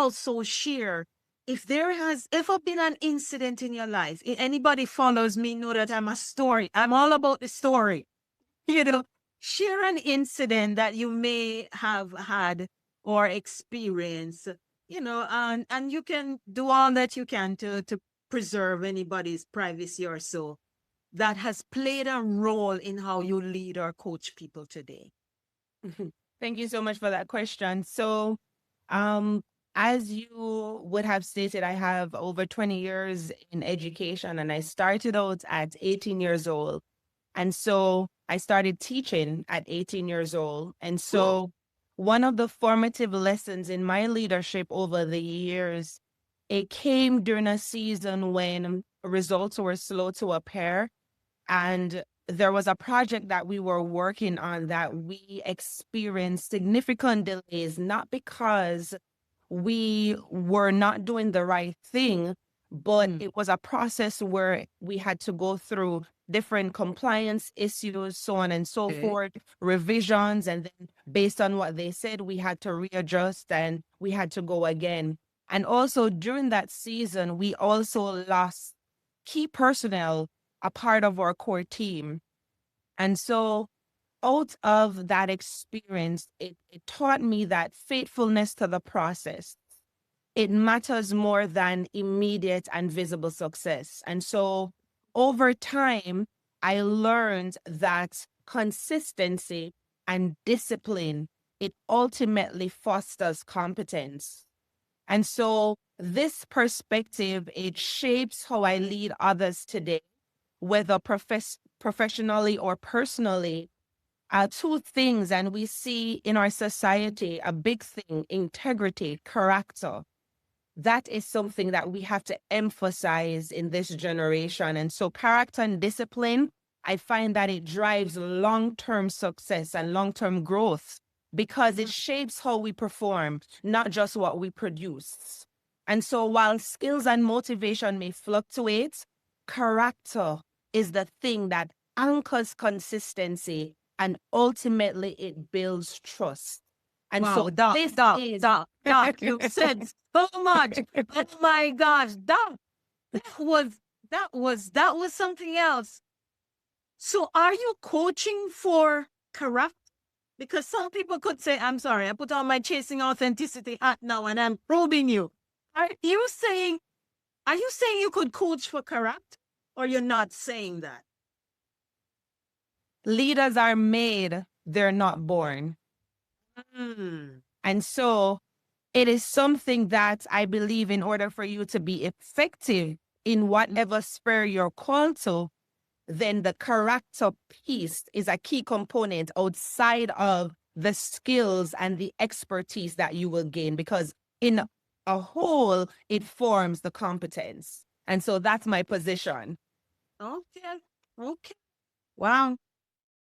also share if there has ever been an incident in your life. Anybody follows me know that I'm a story. I'm all about the story. You know, share an incident that you may have had or experienced, and you can do all that you can to preserve anybody's privacy or so that has played a role in how you lead or coach people today. Thank you so much for that question. So, um, as you would have stated, I have over 20 years in education, and I started out at 18 years old. And so I started teaching at 18 years old. And so one of the formative lessons in my leadership over the years, it came during a season when results were slow to appear. And there was a project that we were working on that we experienced significant delays, not because we were not doing the right thing, but it was a process where we had to go through different compliance issues, so on and so forth, revisions. And then based on what they said, we had to readjust and we had to go again. And also during that season, we also lost key personnel, a part of our core team. And so out of that experience, it taught me that faithfulness to the process, it matters more than immediate and visible success. And so over time, I learned that consistency and discipline, it ultimately fosters competence. And so this perspective, it shapes how I lead others today, whether professionally or personally. Two things, and we see in our society a big thing: integrity, character. That is something that we have to emphasize in this generation. And so character and discipline, I find that it drives long-term success and long-term growth because it shapes how we perform, not just what we produce. And so while skills and motivation may fluctuate, character is the thing that anchors consistency, and ultimately it builds trust. And Wow, so Doc, this Doc, is Doc, Doc, you said so much. Oh my gosh, Doc, that was something else. So are you coaching for corrupt? Because some people could say, I'm sorry, I put on my chasing authenticity hat now and I'm probing you. Are you saying you could coach for corrupt? Or you're not saying that? leaders are made, they're not born. Hmm. And so it is something that I believe in order for you to be effective in whatever sphere you're called to, then the character piece is a key component outside of the skills and the expertise that you will gain, because in a whole, it forms the competence. And so that's my position. Okay. Okay. Wow.